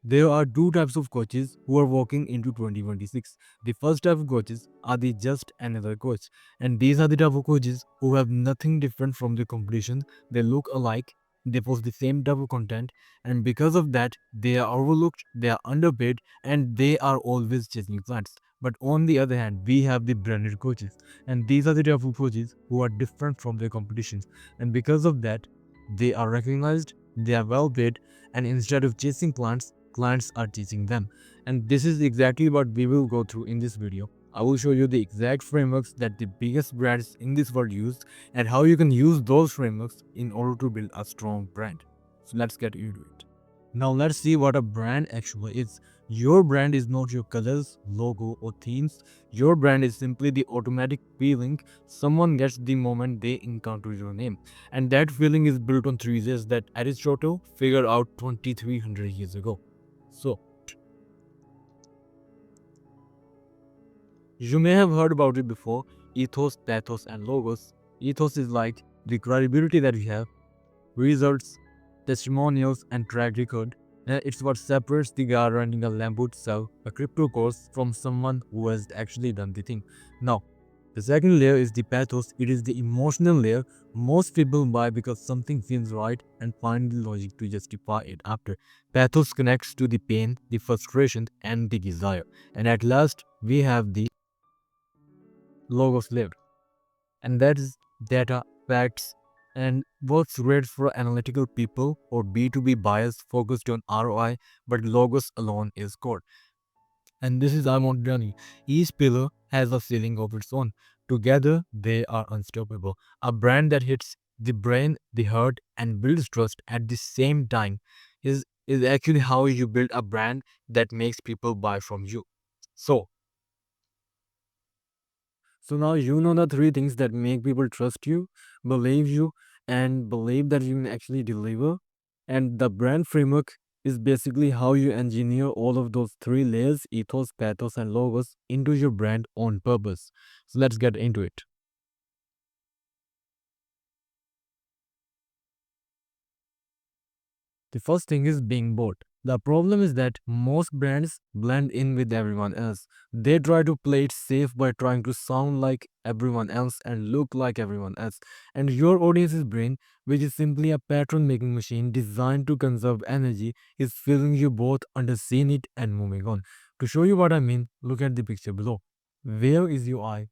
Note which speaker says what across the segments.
Speaker 1: There are two types of coaches who are walking into 2026. The first type of coaches are the just another coach, and these are the type of coaches who have nothing different from the competition. They look alike, they post the same type of content, and because of that, they are overlooked, they are underpaid, and they are always chasing clients. But on the other hand, we have the branded coaches, and these are the type of coaches who are different from their competitions, and because of that, they are recognized, they are well paid, and instead of chasing clients are chasing them. And this is exactly what we will go through in this video. I will show you the exact frameworks that the biggest brands in this world use and how you can use those frameworks in order to build a strong brand. So let's get into it. Now let's see what a brand actually is. Your brand is not your colors, logo, or themes. Your brand is simply the automatic feeling someone gets the moment they encounter your name. And that feeling is built on three layers that Aristotle figured out 2300 years ago. So, you may have heard about it before: ethos, pathos, and logos. Ethos is like the credibility that we have, results, testimonials, and track record. It's what separates the guy running a Lambo to sell a crypto course from someone who has actually done the thing. Now, the second layer is the pathos. It is the emotional layer. Most people buy because something feels right and find the logic to justify it after. Pathos connects to the pain, the frustration, and the desire. And at last, we have the logos layer, and that is data, facts, and what's great for analytical people or B2B buyers focused on ROI, but logos alone is core. And this is our own journey. Each pillar has a ceiling of its own. Together, they are unstoppable. A brand that hits the brain, the heart, and builds trust at the same time is actually how you build a brand that makes people buy from you. So, So now you know the three things that make people trust you, and believe that you can actually deliver. And the brand framework is basically how you engineer all of those three layers: ethos, pathos, and logos into your brand on purpose. So let's get into it. The first thing is being bold. The problem is that most brands blend in with everyone else. They try to play it safe by trying to sound like everyone else and look like everyone else. And your audience's brain, which is simply a pattern making machine designed to conserve energy, is feeling you both under seeing it and moving on. To show you what I mean, look at the picture below. Where is your eye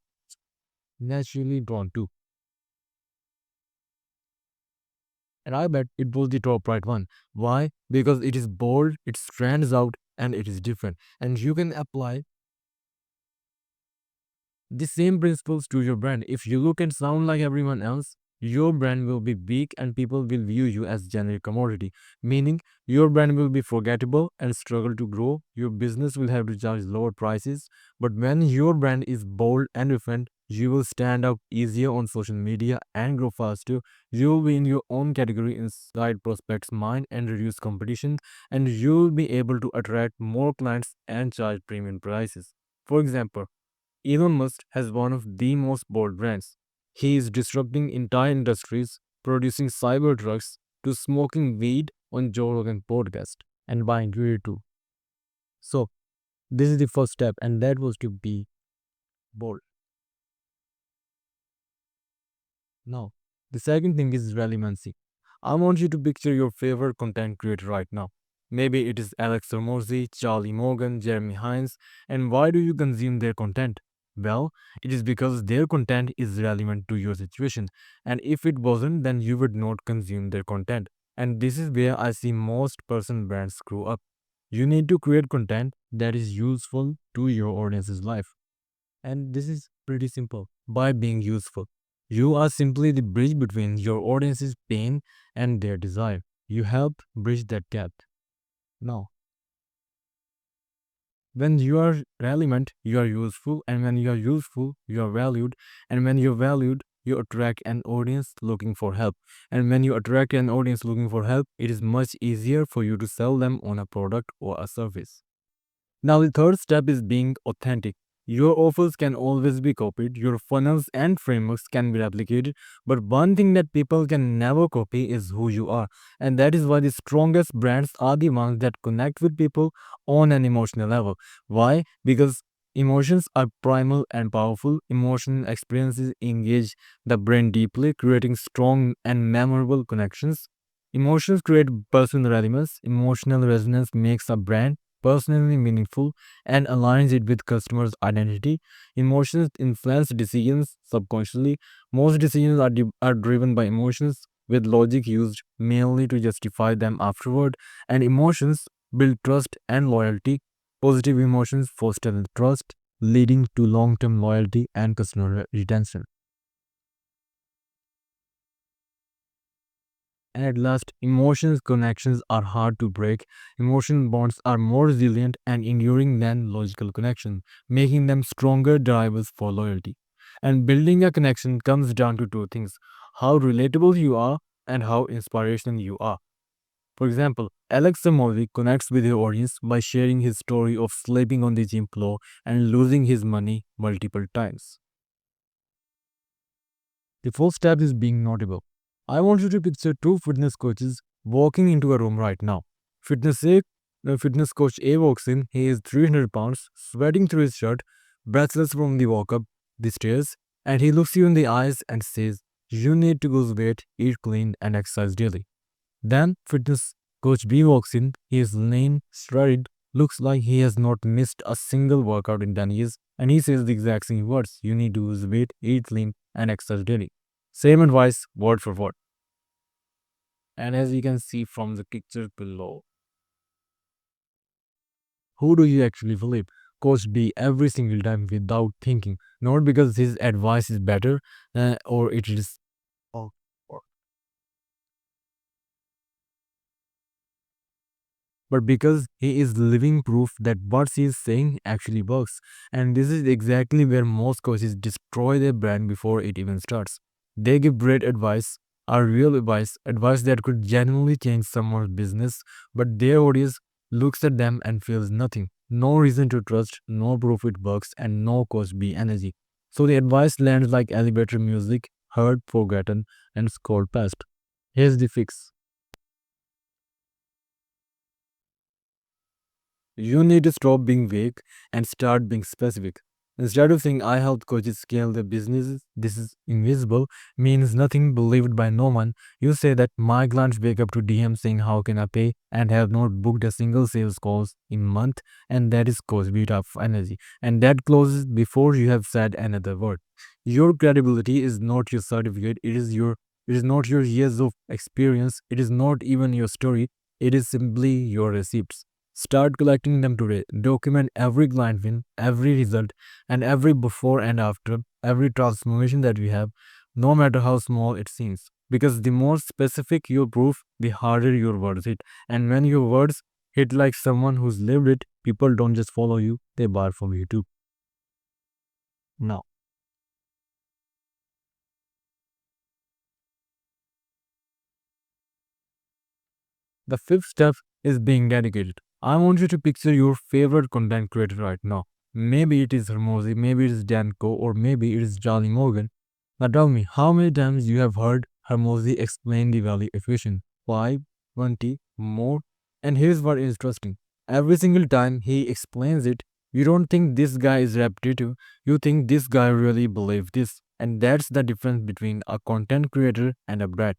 Speaker 1: naturally drawn to? And I bet it was the top right one. Why? Because it is bold, it stands out, and it is different. And you can apply the same principles to your brand. If you look and sound like everyone else, your brand will be weak and people will view you as generic commodity, meaning your brand will be forgettable and struggle to grow. Your business will have to charge lower prices. But when your brand is bold and different, you will stand out easier on social media and grow faster. You will be in your own category inside prospects' mind and reduce competition, and you will be able to attract more clients and charge premium prices. For example, Elon Musk has one of the most bold brands. He is disrupting entire industries, producing cyber trucks to smoking weed on Joe Rogan podcast and buying Twitter too. So this is the first step, and that was to be bold. Now, the second thing is relevancy. I want you to picture your favorite content creator right now. Maybe it is Alex Hormozy, Charlie Morgan, Jeremy Hines, and why do you consume their content? Well, it is because their content is relevant to your situation, and if it wasn't, then you would not consume their content. And this is where I see most person brands screw up. You need to create content that is useful to your audience's life. And this is pretty simple. By being useful, you are simply the bridge between your audience's pain and their desire. You help bridge that gap. Now, when you are relevant, you are useful, and when you are useful, you are valued, and when you're valued, you attract an audience looking for help. And when you attract an audience looking for help, it is much easier for you to sell them on a product or a service. Now, the third step is being authentic. Your offers can always be copied, your funnels and frameworks can be replicated, but one thing that people can never copy is who you are. And that is why the strongest brands are the ones that connect with people on an emotional level. Why? Because emotions are primal and powerful. Emotional experiences engage the brain deeply, creating strong and memorable connections. Emotions create personal relevance. Emotional resonance makes a brand personally meaningful and aligns it with customers' identity. Emotions influence decisions subconsciously. Most decisions are driven by emotions, with logic used mainly to justify them afterward. And emotions build trust and loyalty. Positive emotions foster trust, leading to long term loyalty and customer retention. And at last, emotions connections are hard to break. Emotional bonds are more resilient and enduring than logical connection, making them stronger drivers for loyalty. And building a connection comes down to two things: how relatable you are and how inspirational you are. For example, Alex Samovi connects with his audience by sharing his story of sleeping on the gym floor and losing his money multiple times. The first step is being notable. I want you to picture two fitness coaches walking into a room right now. Fitness A, Fitness coach A walks in. He is 300 pounds, sweating through his shirt, breathless from the walk up the stairs, and he looks you in the eyes and says, "You need to lose weight, eat clean, and exercise daily." Then fitness coach B walks in. He is lean, shredded, looks like he has not missed a single workout in 10 years, and he says the exact same words: "You need to lose weight, eat clean, and exercise daily." Same advice, word for word. And as you can see from the picture below, who do you actually believe? Coach B every single time without thinking, not because his advice is better or it is. Or but because he is living proof that what he is saying actually works. And this is exactly where most coaches destroy their brand before it even starts. They give great advice, a real advice, advice that could genuinely change someone's business, but their audience looks at them and feels nothing. No reason to trust, no proof it works, and no cost be energy. So the advice lands like elevator music, heard, forgotten, and scrolled past. Here's the fix. You need to stop being vague and start being specific. Instead of saying I help coaches scale their businesses, this is invisible, means nothing, believed by no one. You say that my clients wake up to DM saying how can I pay and have not booked a single sales calls in month, and that is coach beat of energy. And that closes before you have said another word. Your credibility is not your certificate, it is not your years of experience, it is not even your story, it is simply your receipts. Start collecting them today. Document every client win, every result, and every before and after, every transformation that we have, no matter how small it seems. Because the more specific your proof, the harder your words hit. And when your words hit like someone who's lived it, people don't just follow you, they buy from you too. Now, the fifth step is being dedicated. I want you to picture your favorite content creator right now. Maybe it is Hermosi, maybe it is Danko, or maybe it is Charlie Morgan. Now tell me, how many times you have heard Hermosi explain the value equation? 5, 20, more? And here's what is interesting. Every single time he explains it, you don't think this guy is repetitive. You think this guy really believes this. And that's the difference between a content creator and a brat.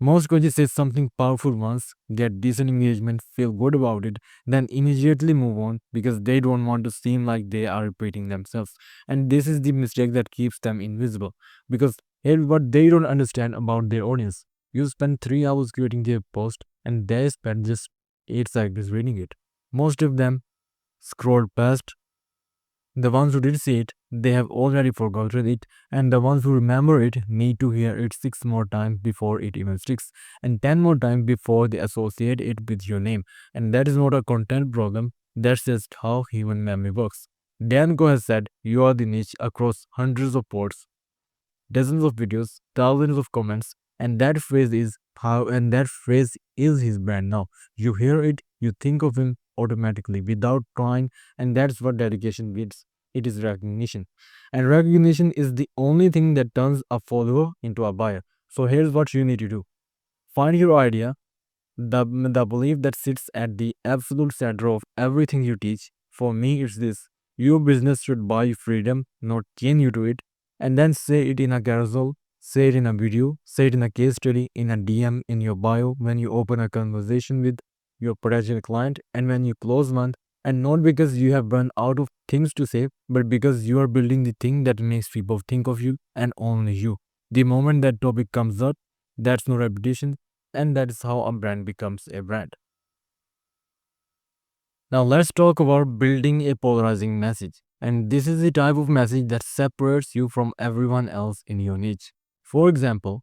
Speaker 1: Most coaches say something powerful once, get decent engagement, feel good about it, then immediately move on because they don't want to seem like they are repeating themselves. And this is the mistake that keeps them invisible. Because here's what they don't understand about their audience. You spend 3 hours creating their post and they spend just 8 seconds reading it. Most of them scroll past. The ones who did see it, they have already forgotten it, and the ones who remember it need to hear it 6 more times before it even sticks, and 10 more times before they associate it with your name. And that is not a content problem, that's just how human memory works. Dan Go has said, "You are the niche across hundreds of posts, dozens of videos, thousands of comments, and that phrase is his brand now. You hear it, you think of him automatically without trying, and that's what dedication means. it is recognition. And recognition is the only thing that turns a follower into a buyer. So here's what you need to do. Find your idea, the belief that sits at the absolute center of everything you teach. For me, it's this: your business should buy you freedom, not chain you to it. And then say it in a carousel, say it in a video, say it in a case study, in a DM, in your bio, when you open a conversation with your potential client, and when you close one. And not because you have run out of things to say, but because you are building the thing that makes people think of you and only you. The moment that topic comes up, that's no repetition, and that is how a brand becomes a brand. Now, let's talk about building a polarizing message. And this is the type of message that separates you from everyone else in your niche. For example,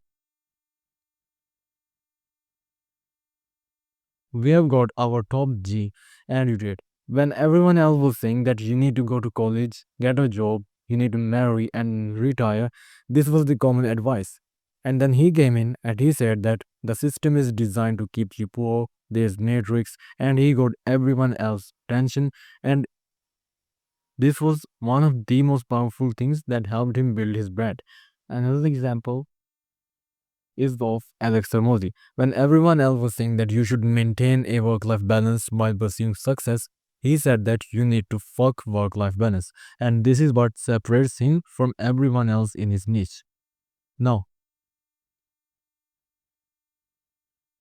Speaker 1: we have got our top G and you did. When everyone else was saying that you need to go to college, get a job, you need to marry and retire, this was the common advice. And then he came in and he said that the system is designed to keep you poor, there's matrix, and he got everyone else attention. And this was one of the most powerful things that helped him build his brand. Another example is of Alex Hermosi. When everyone else was saying that you should maintain a work life balance while pursuing success, he said that you need to fuck work life balance. And this is what separates him from everyone else in his niche. Now,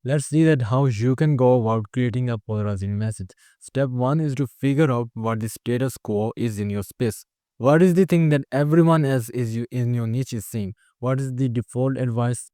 Speaker 1: let's see that how you can go about creating a polarizing message. Step 1 is to figure out what the status quo is in your space. What is the thing that everyone else is in your niche is saying? What is the default advice?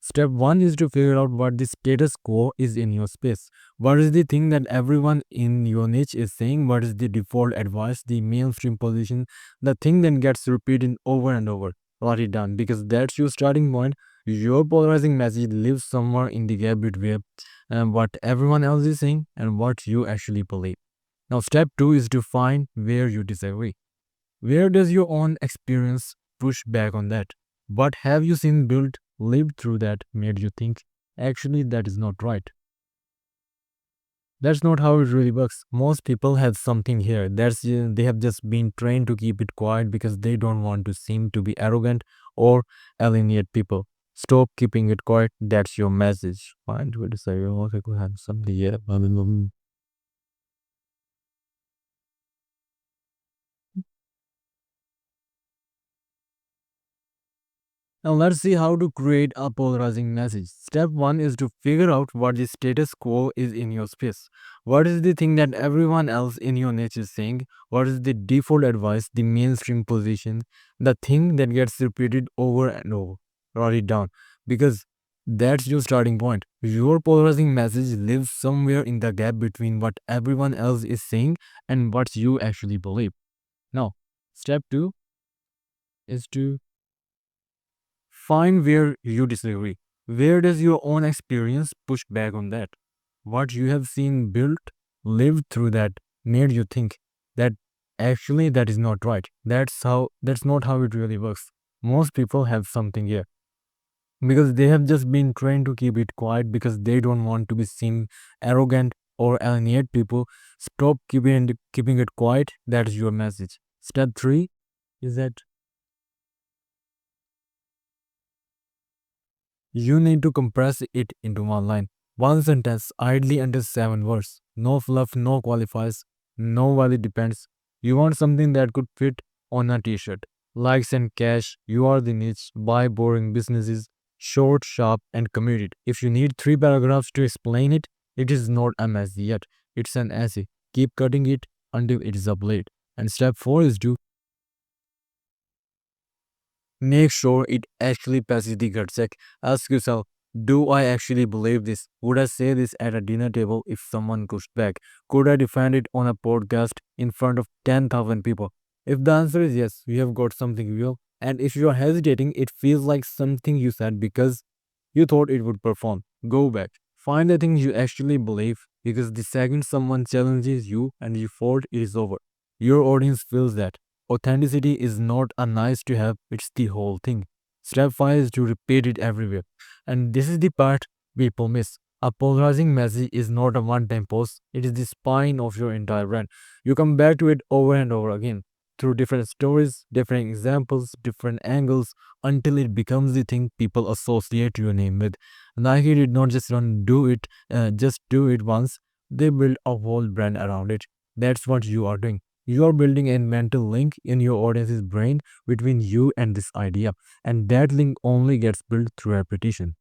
Speaker 1: Step 1 is to figure out what the status quo is in your space. What is the thing that everyone in your niche is saying? What is the default advice, the mainstream position, the thing that gets repeated over and over? Write it down because that's your starting point. Your polarizing message lives somewhere in the gap between what everyone else is saying and what you actually believe. Now, step 2 is to find where you disagree. Where does your own experience push back on that? What have you seen, built, lived through that made you think, actually, that is not right? That's not how it really works. Most people have something here. They have just been trained to keep it quiet because they don't want to seem to be arrogant or alienate people. Stop keeping it quiet. That's your message. Find where to say, oh, okay, go ahead. Something, yeah. Now let's see how to create a polarizing message. Step 1 is to figure out what the status quo is in your space. What is the thing that everyone else in your niche is saying? What is the default advice, the mainstream position, the thing that gets repeated over and over? Write it down because that's your starting point. Your polarizing message lives somewhere in the gap between what everyone else is saying and what you actually believe. Now, step 2 is to find where you disagree. Where does your own experience push back on that? What you have seen, built, lived through that made you think that actually that is not right. That's not how it really works. Most people have something here because they have just been trained to keep it quiet because they don't want to be seen arrogant or alienate people. Stop keeping it quiet. That is your message. Step 3 is that you need to compress it into one line. One sentence, ideally under 7 words. No fluff, no qualifiers, no while it depends. You want something that could fit on a t shirt. Likes and cash, you are the niche, buy boring businesses, short, sharp, and committed. If you need 3 paragraphs to explain it, it is not a message yet. It's an essay. Keep cutting it until it is up late. And step 4 is to make sure it actually passes the gut check. Ask yourself, do I actually believe this? Would I say this at a dinner table if someone pushed back? Could I defend it on a podcast in front of 10,000 people? If the answer is yes, you have got something real. And if you are hesitating, it feels like something you said because you thought it would perform. Go back. Find the thing you actually believe because the second someone challenges you and you fought, it is over. Your audience feels that. Authenticity is not a nice to have, it's the whole thing. Step 5 is to repeat it everywhere. And this is the part people miss. A polarizing message is not a one-time post, it is the spine of your entire brand. You come back to it over and over again through different stories, different examples, different angles until it becomes the thing people associate your name with. Nike did not just do it once. They built a whole brand around it. That's what you are doing. You are building a mental link in your audience's brain between you and this idea, and that link only gets built through repetition.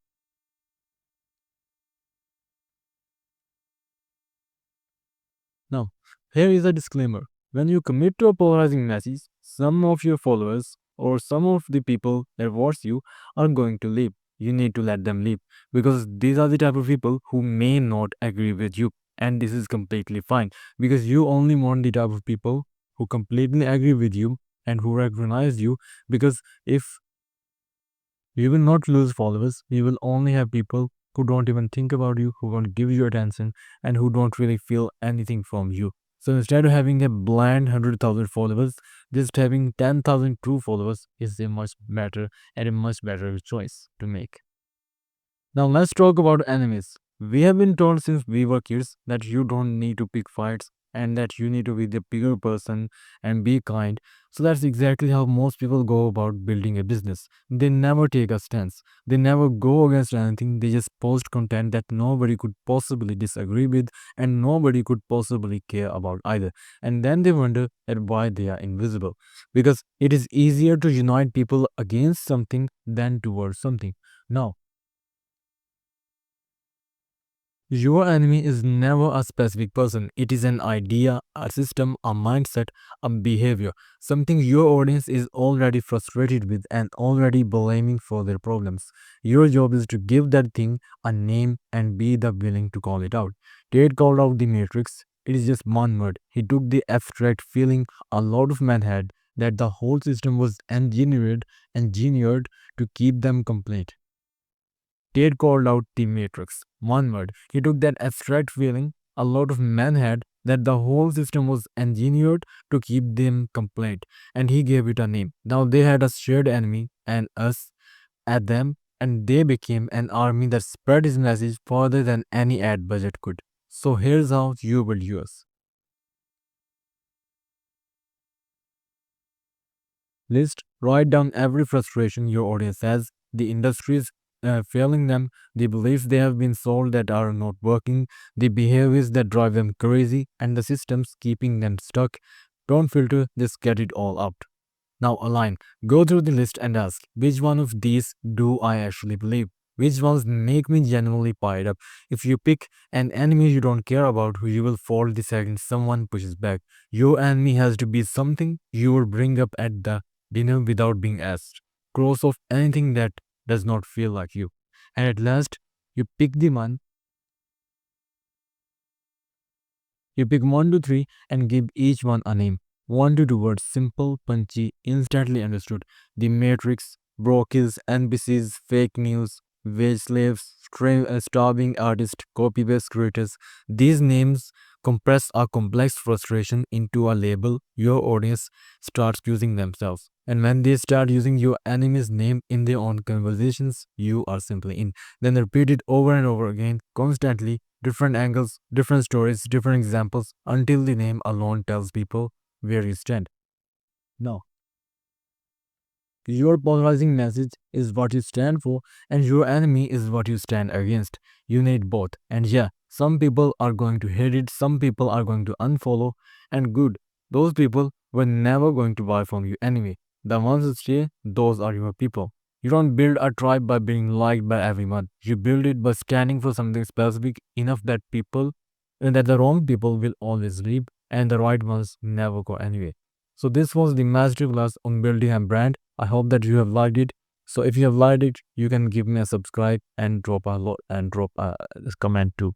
Speaker 1: Now, here is a disclaimer. When you commit to a polarizing message, some of your followers or some of the people that watch you are going to leave. You need to let them leave because these are the type of people who may not agree with you. And this is completely fine because you only want the type of people who completely agree with you and who recognize you. Because if you will not lose followers. You will only have people who don't even think about you, who won't give you attention, and who don't really feel anything from you. So instead of having a bland 100,000 followers, just having 10,000 true followers is a much better and a much better choice to make. Now let's talk about enemies. We have been told since we were kids that you don't need to pick fights and that you need to be the bigger person and be kind. So that's exactly how most people go about building a business. They never take a stance. They never go against anything. They just post content that nobody could possibly disagree with and nobody could possibly care about either. And then they wonder at why they are invisible. Because it is easier to unite people against something than towards something. Now, your enemy is never a specific person. It is an idea, a system, a mindset, a behavior, something your audience is already frustrated with and already blaming for their problems. Your job is to give that thing a name and be the willing to call it out. Tate called out the matrix. It is just one word. He took the abstract feeling a lot of men had that the whole system was engineered to keep them complete. Ted called out the Matrix. One word. He took that abstract feeling a lot of men had that the whole system was engineered to keep them complete, and he gave it a name. Now they had a shared enemy and us at them, and they became an army that spread his message further than any ad budget could. So here's how you will use. List, write down every frustration your audience has, the industries failing them, the beliefs they have been sold that are not working, the behaviors that drive them crazy, and the systems keeping them stuck. Don't filter, just get it all out. Now align. Go through the list and ask, which one of these do I actually believe? Which ones make me genuinely fired up? If you pick an enemy you don't care about, who you will fall the second someone pushes back. Your enemy has to be something you will bring up at the dinner without being asked. Cross off anything that does not feel like you. And at last, you pick the one You pick 1 to 3 and give each one a name. 1 to 2 words, simple, punchy, instantly understood. The Matrix, brokers, NPCs, fake news, wage slaves, starving artists, copy paste creators. These names compress a complex frustration into a label your audience starts using themselves. And when they start using your enemy's name in their own conversations, you are simply in. Then repeat it over and over again, constantly, different angles, different stories, different examples, until the name alone tells people where you stand. Now, your polarizing message is what you stand for, and your enemy is what you stand against. You need both. And yeah, some people are going to hate it, some people are going to unfollow, and good. Those people were never going to buy from you anyway. The ones who stay, those are your people. You don't build a tribe by being liked by everyone. You build it by standing for something specific enough that the wrong people will always leave and the right ones never go anyway. So this was the masterclass on building a brand. I hope that you have liked it. So if you have liked it, you can give me a subscribe and drop a comment too.